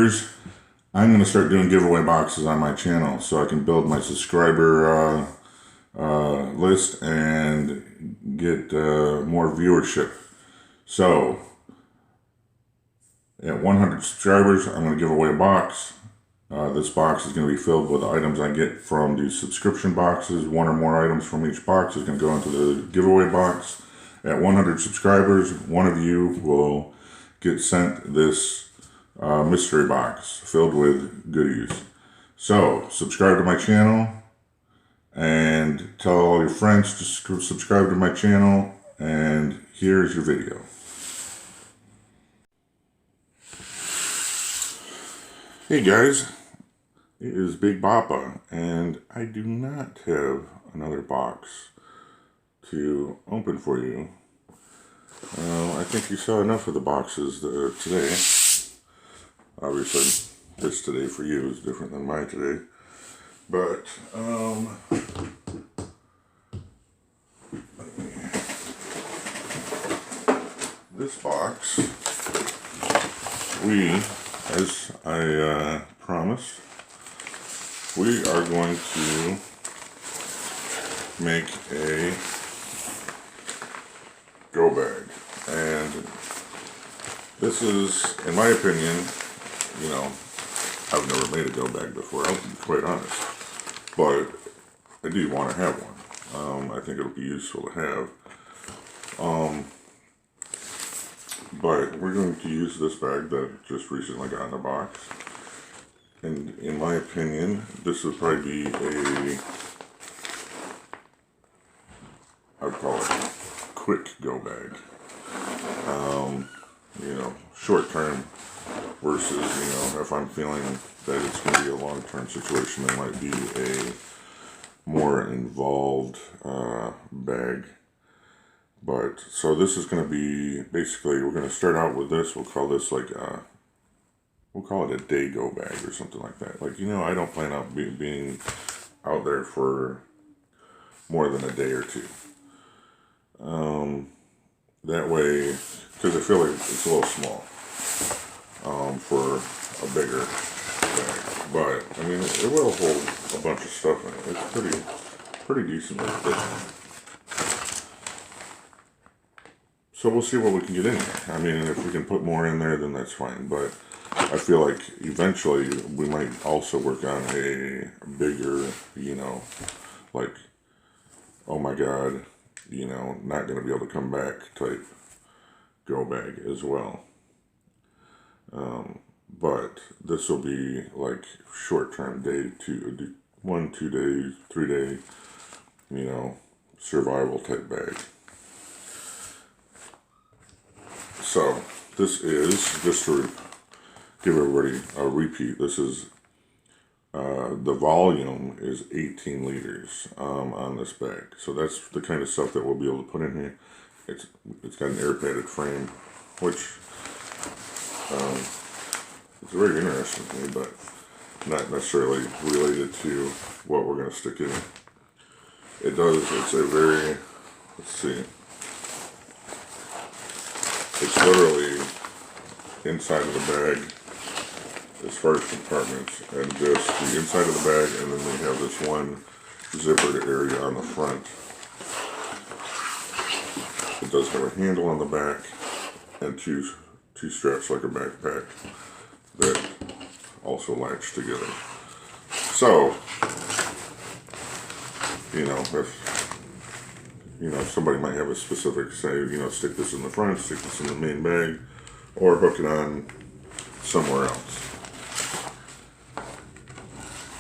subscribers, I'm going to start doing giveaway boxes on my channel so I can build my subscriber list and get more viewership. So at 100 subscribers, I'm going to give away a box. This box is going to be filled with items I get from these subscription boxes. One or more items from each box is going to go into the giveaway box. At 100 subscribers, one of you will get sent this mystery box filled with goodies. So subscribe to my channel and tell all your friends to subscribe to my channel, and here's your video. Hey guys, it is Big Bappa, and I do not have another box to open for you. I think you saw enough of the boxes today. Obviously, this today for you is different than my today. But, this box, as I promised, we are going to make a go bag. And this is, in my opinion, you know, I've never made a go bag before, I'll be quite honest, but I do want to have one. I think it'll be useful to have. But we're going to use this bag that just recently got in the box. And in my opinion, this would probably be I'd call it a quick go bag. You know, short term versus, you know, if I'm feeling that it's going to be a long-term situation, it might be a more involved bag. But, so this is going to be, basically, we're going to start out with this. We'll call this like, we'll call it a day go bag or something like that. Like, you know, I don't plan on being out there for more than a day or two. That way, because I feel like it's a little small for a bigger bag. But, I mean, it will hold a bunch of stuff in it. It's pretty decent. So we'll see what we can get in here. I mean, if we can put more in there, then that's fine. But I feel like eventually we might also work on a bigger, you know, like, oh my God, you know, not going to be able to come back type go bag as well. But this will be like short-term day, 1, 2 days, 3 day, you know, survival type bag. So this is, just to give everybody a repeat, this is, the volume is 18 liters on this bag. So that's the kind of stuff that we'll be able to put in here. It's got an air padded frame, which it's very interesting to me, but not necessarily related to what we're going to stick in. It does, it's a very, let's see, it's literally inside of the bag as far as compartments, and just the inside of the bag, and then we have this one zippered area on the front. It does have a handle on the back and two straps like a backpack that also latch together. So, you know, if somebody might have a specific, say, you know, stick this in the front, stick this in the main bag, or hook it on somewhere else.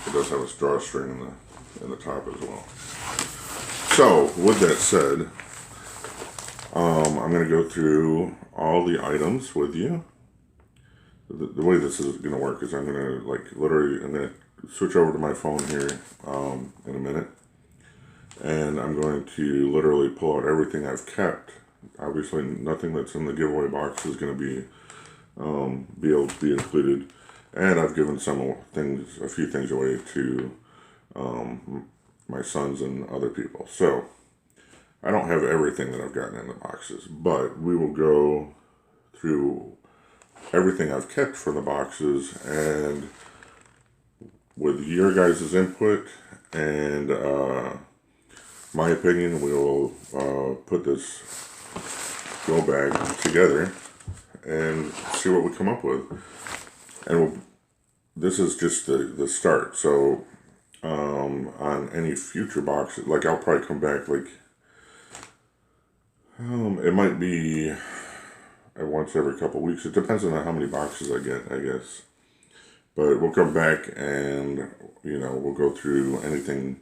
It does have a drawstring in the top as well. So, with that said, I'm going to go through all the items with you. The way this is going to work is I'm going to, like, literally, I'm going to switch over to my phone here in a minute. And I'm going to literally pull out everything I've kept. Obviously, nothing that's in the giveaway box is going to be able to be included. And I've given a few things away to my sons and other people. So I don't have everything that I've gotten in the boxes, but we will go through everything I've kept for the boxes, and with your guys' input and my opinion, we'll put this go bag together and see what we come up with. And this is just the start. So on any future boxes, like I'll probably come back like it might be once every couple weeks. It depends on how many boxes I get, I guess. But we'll come back and we'll go through anything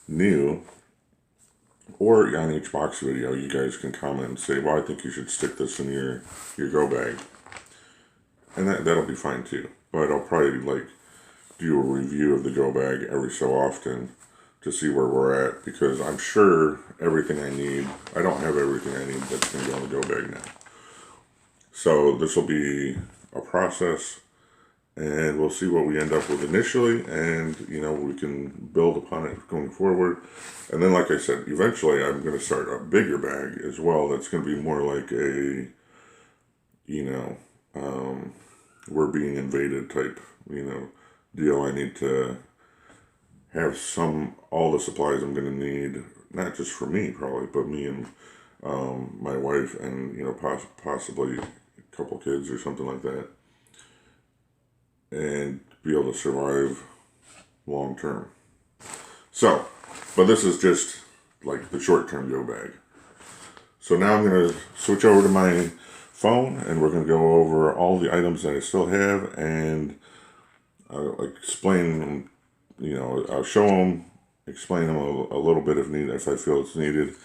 new. Or on each box video, you guys can comment and say, well, I think you should stick this in your go bag. And that'll be fine too. But I'll probably do a review of the go bag every so often to see where we're at. Because I'm sure everything I need, I don't have everything I need that's going to go in the go bag now. So this will be a process. And we'll see what we end up with initially, and we can build upon it going forward. And then, like I said, eventually I'm going to start a bigger bag as well. That's going to be more like a, we're being invaded type, deal. I need to have all the supplies I'm going to need, not just for me probably, but me and my wife, and possibly a couple kids or something like that. And be able to survive long term. So, but this is just like the short term go bag. So now I'm going to switch over to my phone, and we're going to go over all the items that I still have, and I'll explain them, I'll show them, explain them a little bit if I feel it's needed.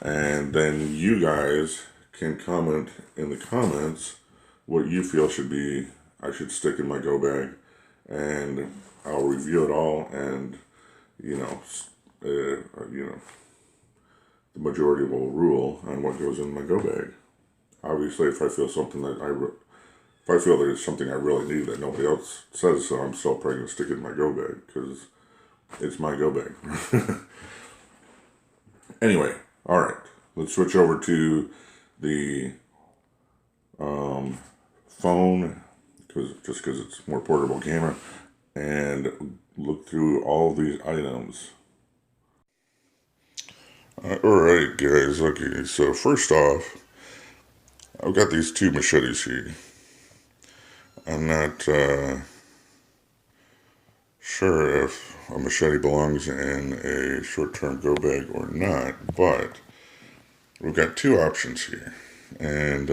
And then you guys can comment in the comments what you feel I should stick in my go bag, and I'll review it all, and the majority will rule on what goes in my go bag. Obviously, if I feel if I feel there's something I really need that nobody else says, so I'm still probably gonna stick it in my go bag because it's my go bag. Anyway, all right, let's switch over to the phone. Just because it's more portable camera, and look through all these items. Alright guys, okay, so first off, I've got these two machetes here. I'm not sure if a machete belongs in a short-term go bag or not, but we've got two options here, and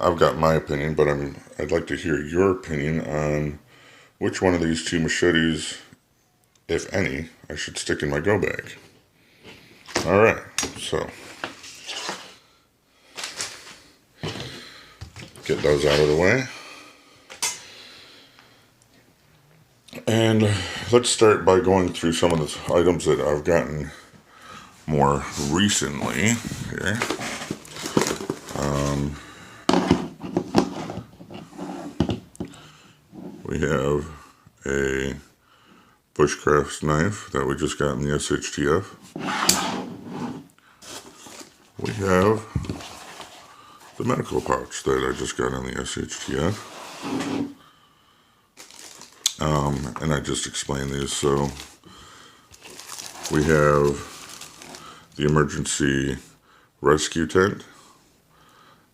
I've got my opinion, but I'd like to hear your opinion on which one of these two machetes, if any, I should stick in my go bag. Alright, so get those out of the way. And let's start by going through some of the items that I've gotten more recently here. We have a bushcraft knife that we just got in the SHTF. We have the medical pouch that I just got in the SHTF. And I just explained these. So we have the emergency rescue tent.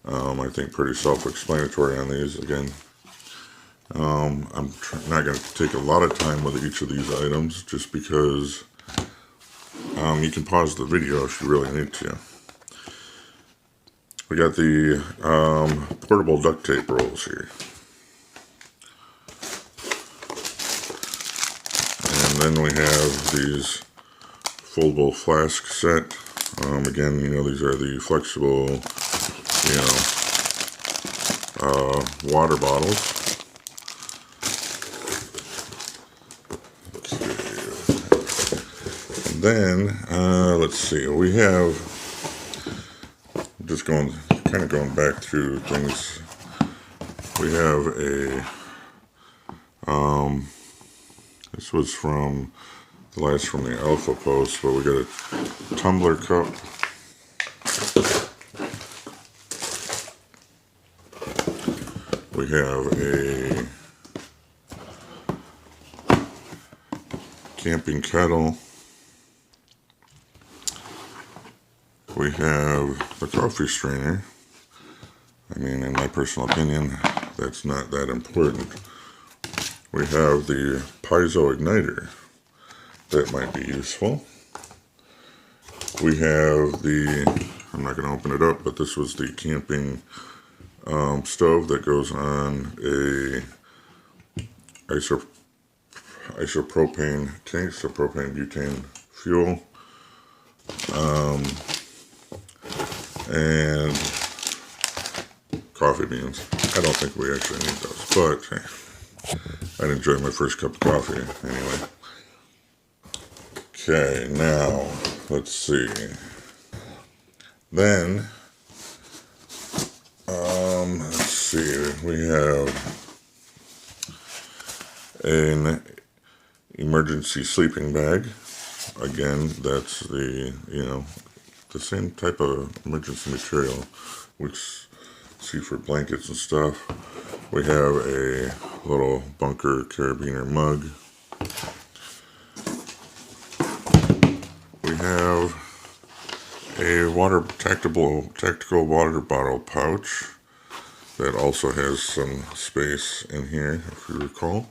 I think pretty self-explanatory on these. Again, I'm not going to take a lot of time with each of these items just because you can pause the video if you really need to. We got the portable duct tape rolls here. And then we have these foldable flask set. Again, these are the flexible, water bottles. And then, let's see, we have, just kind of going back through things. We have a, this was from the last from the Alpha Post, but we got a tumbler cup. We have a camping kettle. We have the coffee strainer. I mean, in my personal opinion, that's not that important. We have the piezo igniter. That might be useful. We have the, I'm not going to open it up, but this was the camping stove that goes on a isopropane tank, so propane butane fuel. And coffee beans. I don't think we actually need those, but hey, I'd enjoy my first cup of coffee anyway. Okay, now let's see. Then, let's see. We have an emergency sleeping bag. Again, that's the, the same type of emergency material we see for blankets and stuff. We have a little bunker carabiner mug. We have a tactical water bottle pouch that also has some space in here, if you recall.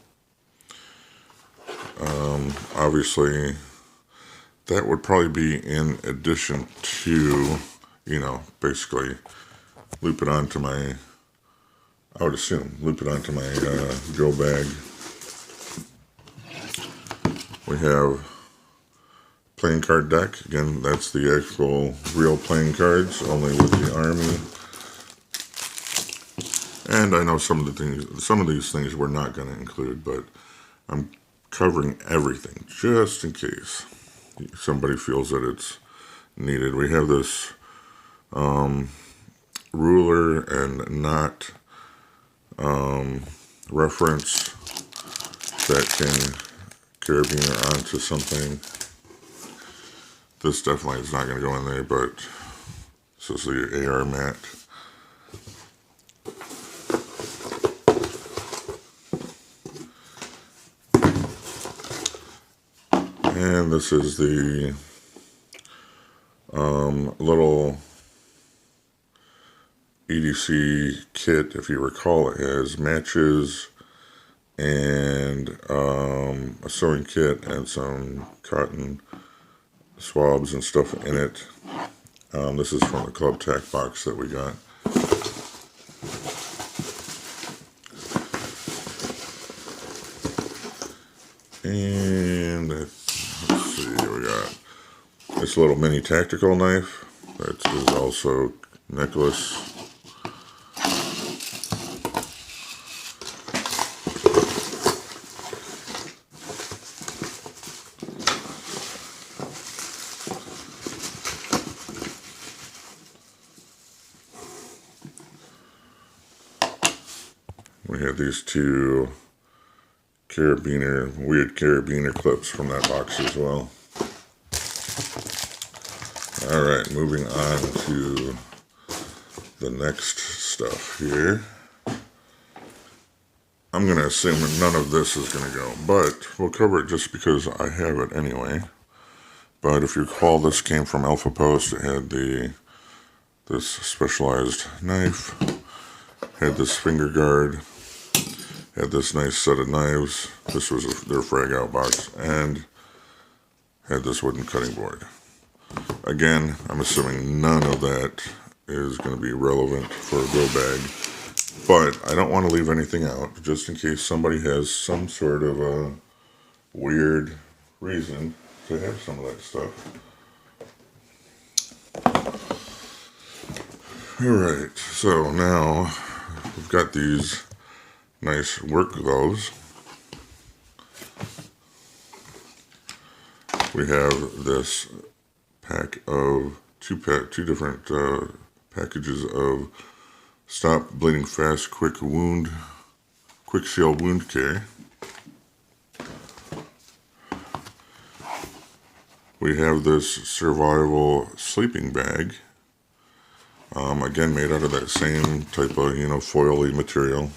Obviously, that would probably be in addition to, basically loop it onto my, I would assume, loop it onto my go bag. We have playing card deck. Again, that's the actual real playing cards, only with the army. And I know some of these things we're not going to include, but I'm covering everything just in case somebody feels that it's needed. We have this ruler and knot reference that can carabiner onto something. This definitely is not going to go in there, but this is the AR mat. And this is the little EDC kit. If you recall, it has matches and a sewing kit and some cotton swabs and stuff in it. This is from the Club Tac box that we got. And let's see, we got this little mini tactical knife that is also necklace. We have these two weird carabiner clips from that box as well. Alright, moving on to the next stuff here. I'm going to assume that none of this is going to go, but we'll cover it just because I have it anyway. But if you recall, this came from Alpha Post. It had this specialized knife, had this finger guard, had this nice set of knives. This was their frag out box, and had this wooden cutting board. Again, I'm assuming none of that is going to be relevant for a go bag, but I don't want to leave anything out, just in case somebody has some sort of a weird reason to have some of that stuff. Alright, so now we've got these nice work gloves. We have this pack of two different packages of Stop Bleeding Fast Quick Seal Wound Care. We have this survival sleeping bag. Again, made out of that same type of, foily material.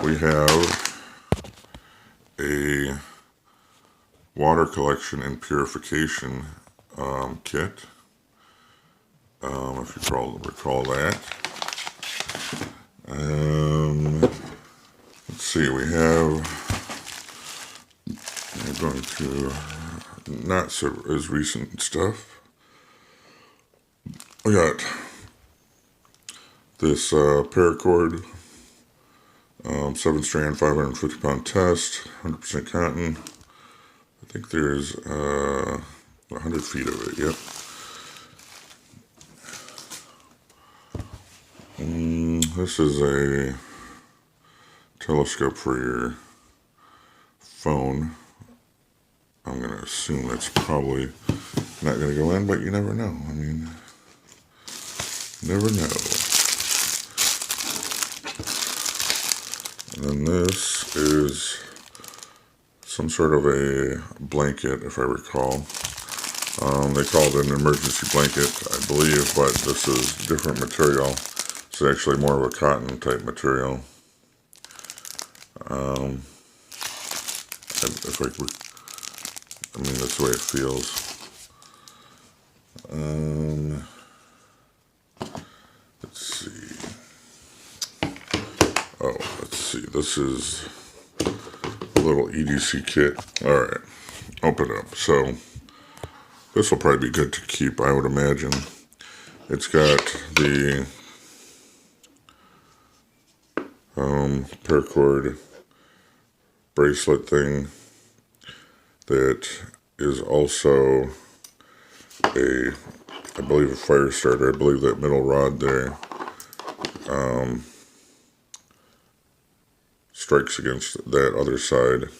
We have a water collection and purification kit. If you recall that. Let's see, we're going to not so as recent stuff. We got this paracord, 7-strand, 550-pound test, 100% cotton. I think there's 100 feet of it, yep. This is a telescope for your phone. I'm going to assume that's probably not going to go in, but you never know. I mean, never know. And then this is some sort of a blanket, if I recall. They call it an emergency blanket, I believe, but this is different material. It's actually more of a cotton type material. That's the way it feels. Let's see. Oh, let's see. This is a little EDC kit. All right, open it up. So this will probably be good to keep, I would imagine. It's got the paracord bracelet thing that is also I believe a fire starter. I believe that middle rod there strikes against that other side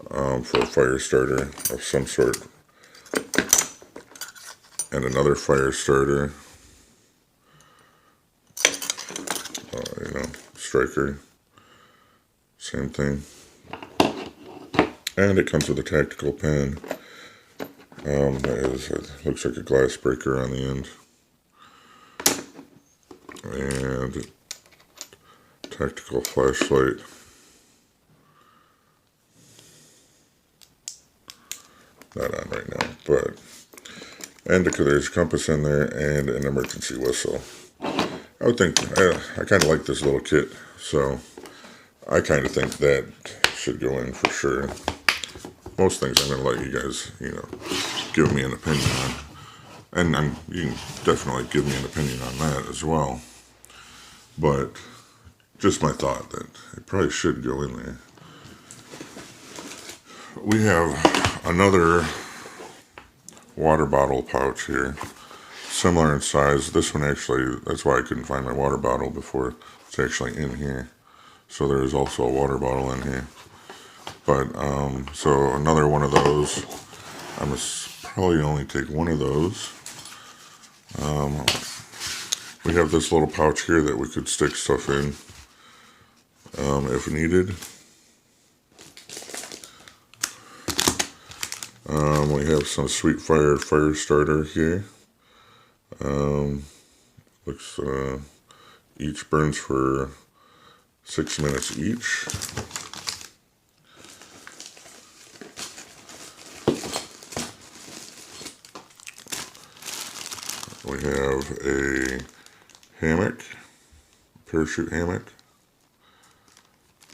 for a fire starter of some sort. And another fire starter, striker, same thing. And it comes with a tactical pen. It looks like a glass breaker on the end. And tactical flashlight. Not on right now, but there's a compass in there and an emergency whistle. I would think, I kind of like this little kit, so I kind of think that should go in for sure. Most things I'm going to let you guys, give me an opinion on. And you can definitely give me an opinion on that as well. But just my thought that it probably should go in there. We have another water bottle pouch here, similar in size. This one actually, that's why I couldn't find my water bottle before. It's actually in here. So there is also a water bottle in here. But, so another one of those. I must probably only take one of those. We have this little pouch here that we could stick stuff in if needed. We have some Sweet Fire fire starter here. Looks each burns for 6 minutes each. We have a hammock, parachute hammock.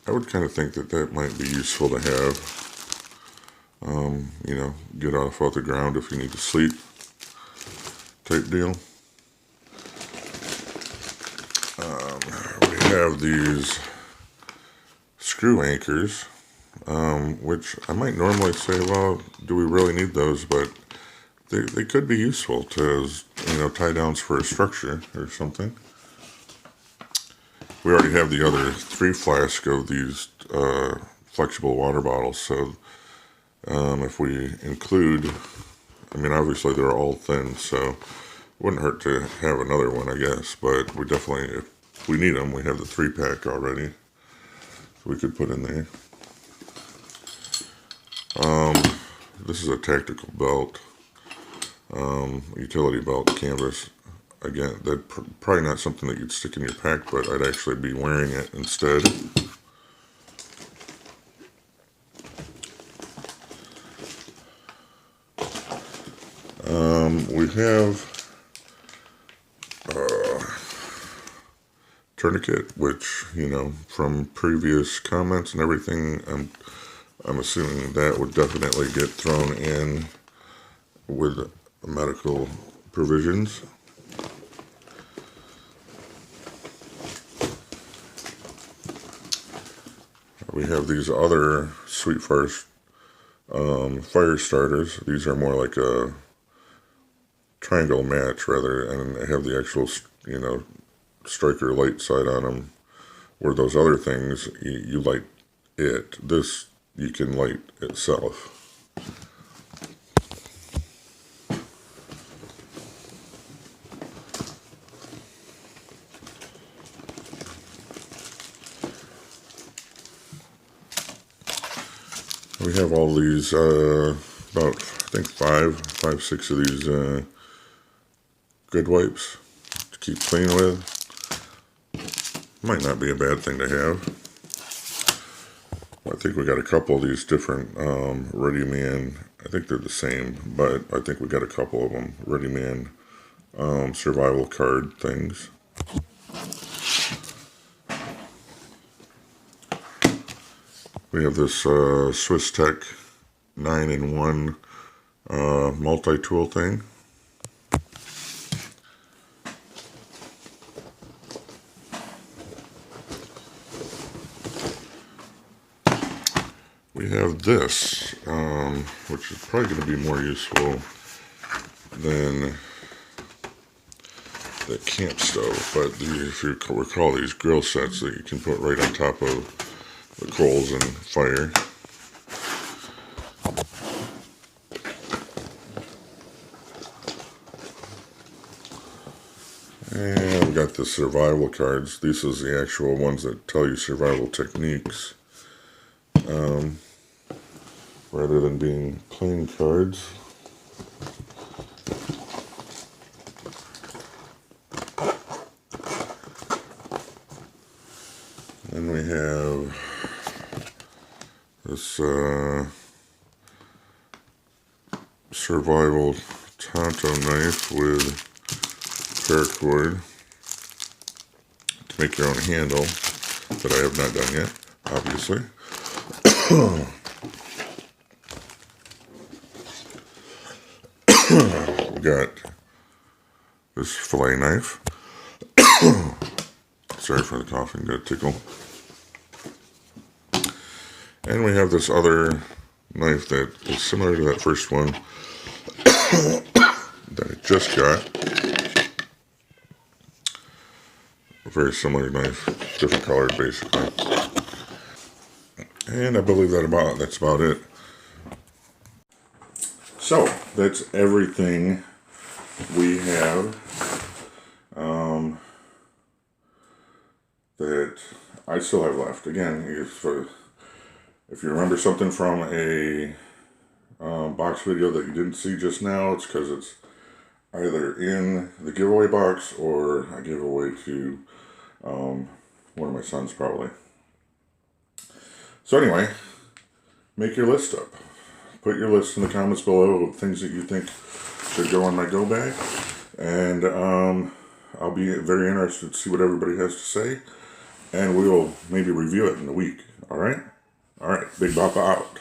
I would kind of think that might be useful to have. Get off the ground if you need to sleep, type deal. We have these screw anchors, which I might normally say, well, do we really need those? But they could be useful to, tie downs for a structure or something. We already have the other 3 flasks of these flexible water bottles, so if we include, obviously they're all thin, so it wouldn't hurt to have another one, I guess, but we definitely, if we need them, we have the 3-pack already, so we could put in there. This is a tactical belt. utility belt canvas. Again, that's probably not something that you'd stick in your pack, but I'd actually be wearing it instead. We have tourniquet, which, you know, from previous comments and everything, I'm assuming that would definitely get thrown in with medical provisions. We have these other Sweet Fire starters. These are more like a triangle match rather, and they have the actual, you know, striker light side on them, where those other things you light it. This you can light itself. We have all these about, I think five, six of these good wipes to keep clean with. Might not be a bad thing to have. I think we got a couple of these different Ready Man. I think they're the same, but I think we got a couple of them Ready Man survival card things. We have this Swiss Tech 9-in-1 multi-tool thing. We have this, which is probably going to be more useful than the camp stove, but if you recall, these grill sets that you can put right on top of the coals and fire. And we got the survival cards. These are the actual ones that tell you survival techniques, rather than being plain cards. And we have this survival Tonto knife with paracord to make your own handle that I have not done yet, obviously. We got this fillet knife. Sorry for the coughing, got a tickle. And we have this other knife that is similar to that first one that I just got. A very similar knife, different colors basically. And I believe that's about it. So that's everything we have that I still have left. Again, if you remember something from a box video that you didn't see just now, it's because it's either in the giveaway box or I gave away to one of my sons probably. So anyway, make your list up. Put your list in the comments below of things that you think should go on my go bag. And I'll be very interested to see what everybody has to say. And we will maybe review it in a week. Alright? Alright, Big Papa out.